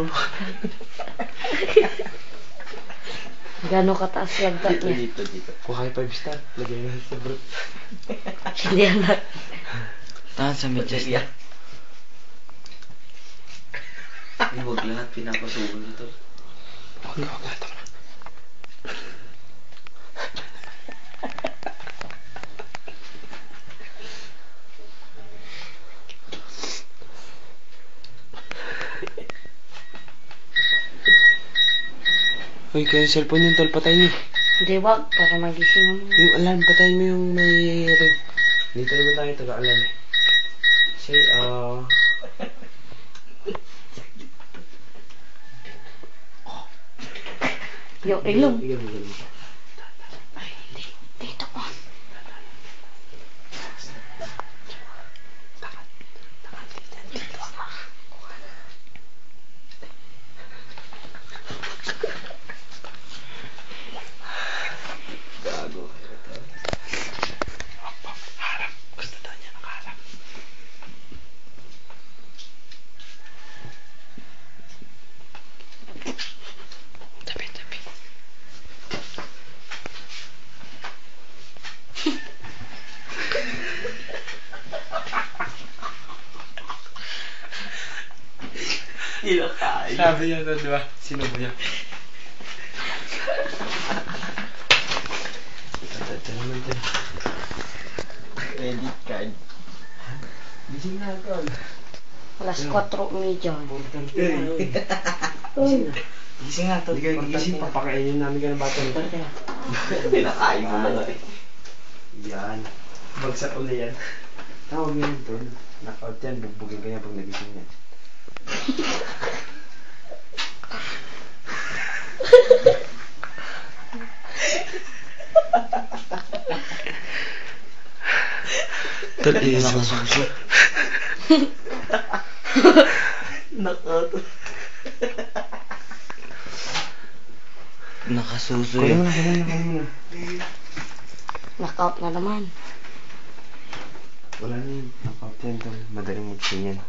mo. Gano'ng kataas lagdat niya? Dito. Kuha kayo 5 star. Lagay na sa bro. Hindi anak. Tahan sa medyas niya. Huwag lahat pinapasubo nito. Huwag lahat ako na. Uy, kaya yung cellphone yung tol, patayin niyo. Hindi, wag. Para magising mo. Yung alarm, patayin mo yung may ring. Dito naman tayo taga-alarm eh. Say, Yung ilong. Ilong. Ay, hindi. Dito on. Dito ama. Gago kayo to. Harap. Gusto daw niya nakaharap. Tabi. Ilakain. Sabi niya to, di ba? Sino mo niya? Ito naman din. Credit card. Gising na tol. Alas 4:30. Importante. Gising nga to. Hindi kayo gigising, papakainin namin ka ng bata nito. Pinakain mo na rin. Yan. Bagsak uli yan. Tawag yan tol. Knockout yan, bugbugin ka yan pag nagising yan. Tol, Nakasuso. Knockout. Nakasuso Kunin yun. mo na. Knockout na naman. Wala na yun. Knockout yan tol. Madaling mag-sing yan.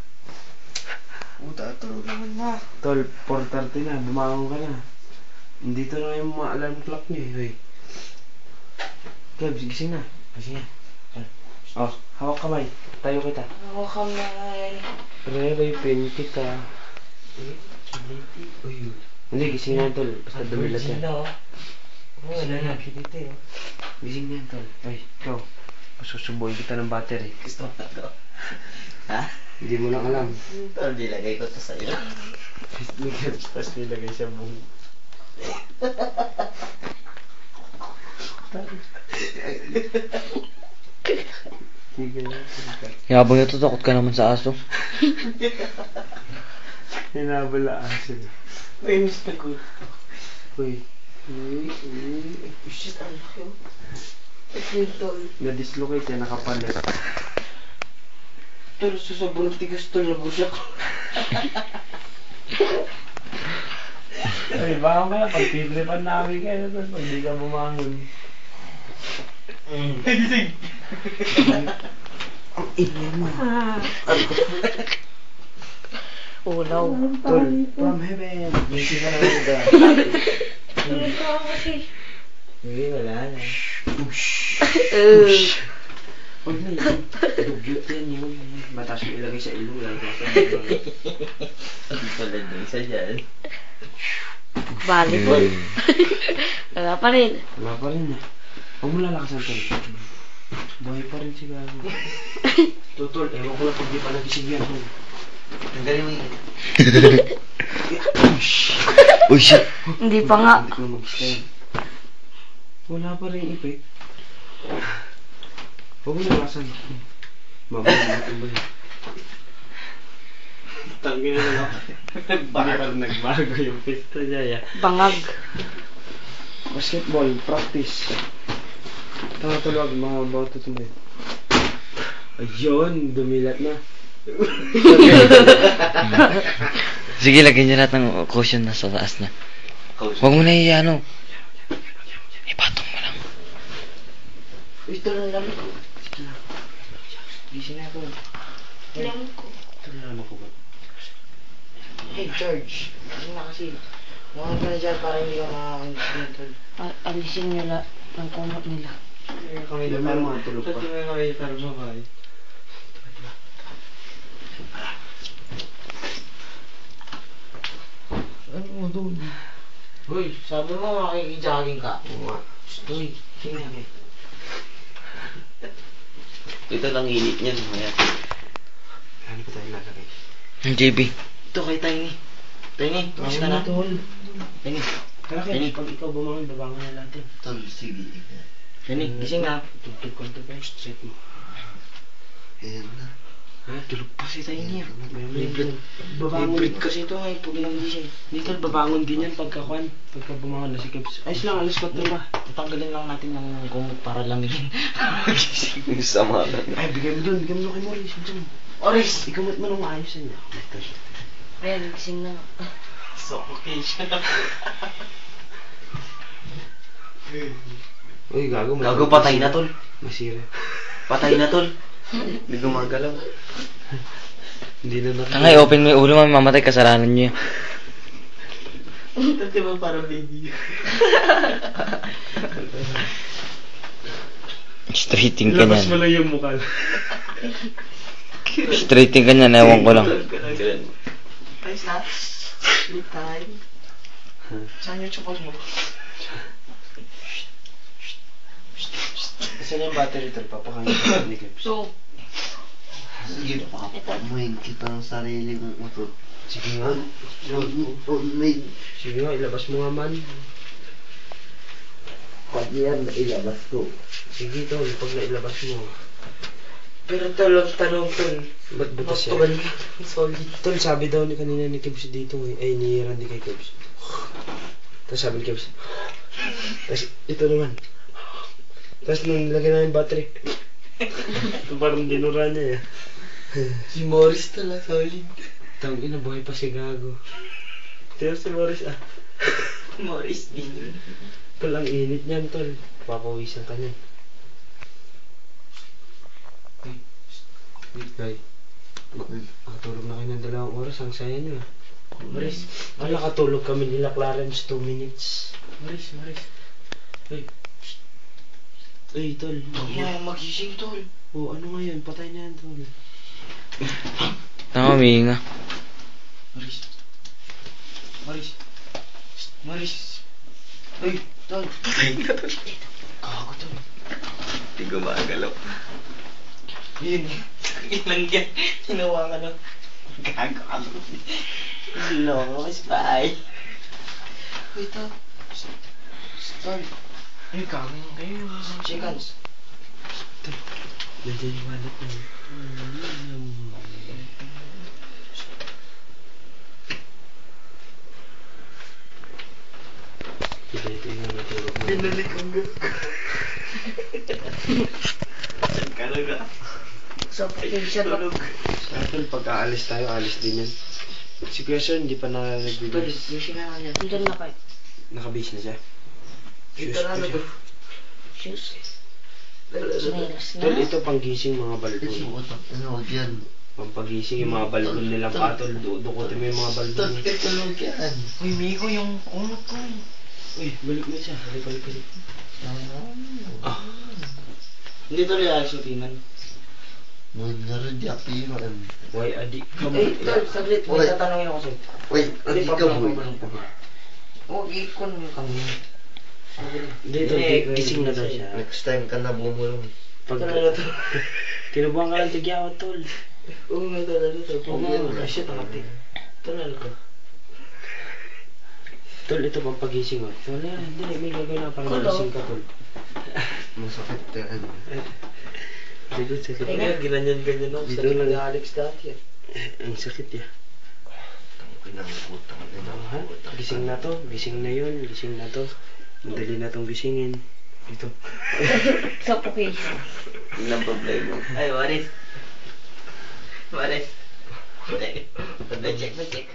Puta, tulog naman na. Tol, 4:30 na. Bumangon ka na. Dito na yung mga alarm clock niyo eh. Hoy. Kebs, gising na. Gising na. Oh, hawak kamay. Tayo kita. Ako kamay. Re-rapin kita. Uy. Hindi, gising na yan, tol. Basta dumilat yan. Wala na. Pinite oh. Gising na yan, tol. Ay, ikaw. Masusubuhin kita ng battery. Gusto mo na to. Ha? Hindi mo lang alam. Tol, nilagay ko to sa'yo. Tapos nilagay siya buong. Yabang ito, takot ka naman sa aso. Hinabala aso. Uy, miss na ko. Uy. Shit, ang laki oh. Ito tol. Na-dislocate yan, nakapalit. Tol, sobrang tigas tol, nabusyak ko. Ay, baka kaya pagtitripan namin kayo tol, pag di ka bumangon. Gising. Ang ingay mo. Ulaw. Tol, from heaven. Gising ka naman da. Tulog ka kasi. Hindi, wala na. Huwag na yun. Dugyot yan yun. Mataas mo ilagay sa ilong lang. Hindi pala na isa dyan. Volleyball. Wala pa rin. Wala pa rin eh. Huwag mo lalakasan tol. Buhay pa rin si Gago. Totol, ewan ko lang pag di pa nagising yan. Ang galing mo yun. Uy, shit. Hindi pa nga. Hindi ko mag-stand. Wala pa rin effect. Huwag mo lalakasan. Mabalik natin ba yun? Tangin na lang. Hindi pa rin nagbago yung pista niya. Bangag. Basketball, practice. Tama tulog, mga bauto tumay. Ayun, dumilat na. Sige, lagyan niyo lahat ng cushion na sa taas niya. Huwag mo na i-ano. Ipatong mo lang. Ito lang lamig ko. Gising na ako. Alam ko. Ito na naman ko ba? Hey, George. Kasi na kasi. Mga ka na dyan para hindi ka makakain tol. Alisin nila ng kumot nila. Kami na parang matulog pa. Pati may kami parang babae. Ano mo doon? Uy, sabi mo makikijaging ka. Oo nga. Uy, tingnan. Ito lang init niyan. Maya. Ano pa tayo lalagay? Ang JB. Ito kay Tiny. Tiny, mas ka na. Tiny. Kaya Tiny. pag ikaw bumangon, babangon na natin. Tol, sige. Tiny, gising na. Tugtog ko ito guys, set mo. Ayan na. Tulog pa si Tiny. Favorite. Babangon. Favorite kasi ito ay pag lang gising. Dito, babangon din yan pagka bumangon na si Kebs. Ayos lang, alas 4 ba? Tatanggalin lang natin ng gumot para lamigin. Yung sama na. Ay, bigay mo kay Maurice. Oris! Ikamot mo nung maayos niya. Ayan, gising na. So, okay siya. Uy, gago. Gago, patay na, tol. Masira. Patay na, tol. Hindi gumagalaw. Hindi na nakita. Tangay, open mo yung ulo, mamamatay, kasalanan nyo yan. Ito diba parang baby? Straighting ka Labas mo niyan. lang yung mukha. Straighting ka niyan, ewan ko lang. Ayos na. Sleep time. Saan yung chokol mo? Saan yung battery tol? Papakain ko ni Kebs. So, Sige, papamuhin kita ng sarili kong utot. Sige nga. Sige nga, ilabas mo nga man. Pag yan, ilabas ko. Sige tol, pag nailabas mo. Pero tol, tanong tol. Ba't butas siya? Matugal ka. Solid. Tol, sabi daw ni kanina ni Kebs dito eh. Ay, ni Randy kay Kebs. Tapos sabi ni Kebs. Tapos ito naman. Tapos nung nilagay na yung battery. Ito parang dinura niya eh. Si Morris tala, solid. Tang ina, buhay pa si Gago. Tiyo si Morris ah. Morris din. Tol, ang init niyan tol. Papawisan ka niyan. Ay, nakatulog na kayo ng 2 oras. Ang saya niyo ah. Maris, nakatulog kami nila Clarence 2 minutes. Maris. Ay. Ay, tol. Magising tol. Oh, ano nga yun? Patay na yan, tol. Tama, humihinga. Maris. Ay, tol. Patay na tol. Gago, tol. Hindi gumagalaw. Yun. Ilang yan. Ginawa ka na. Gago ka mo. Lost, bye. Wait, tol. Tol. Ay, gago kayo. Chickens. Nandiyan yung wallet mo. Ito yung natulog mo. Binalik ang gago. Saan ka na ga? suffocation na. Tulog. Tol, pagka-alis tayo, alis din yan. Si Kuya Sir, hindi pa Tol, nagbibigay. gising na yan. Nandun na kayo. Nakabase na siya. Ito na ano to? Shoes. Tol, Sinilas na. Tol, ito panggising mga balbon. Tunog yan. Pampagising yung mga balbon nilang patol. Dukutin mo yung mga balbon. Tunog yan. Uy, Miko, yung kumot ko. Uy, balik mo siya. Balik. Ah. Hindi to real shootingan. Nagnaradyapiran. Why adik ka mo? Eh, tol, saglit. May tatanungin ako sa'yo. Uy, adik ka boy. Huwag ikon mo kami. Hindi, Hindi, gising na daw siya. Next time ka na bumulong. Pag tinubuhan ka lang tigyawat, tol. Oo nga talaga. Oo nga, shit, nakati. Talaga ka. Tol, ito pang pagising mo. Wala, hindi. May gagawin na para magising ka, tol. Masakit yan. Dito, sakit. Kaya ginanyan-ganyan ako. Dito Sakit lang. na Alex dati yan. Ang sakit ya. Pinangutang Ha? Gising na to. Gising na yun. Gising na to. Madali na tong gisingin. Ito. Suffocation. Yun ang problema. Ay, Waris. Waris. Check.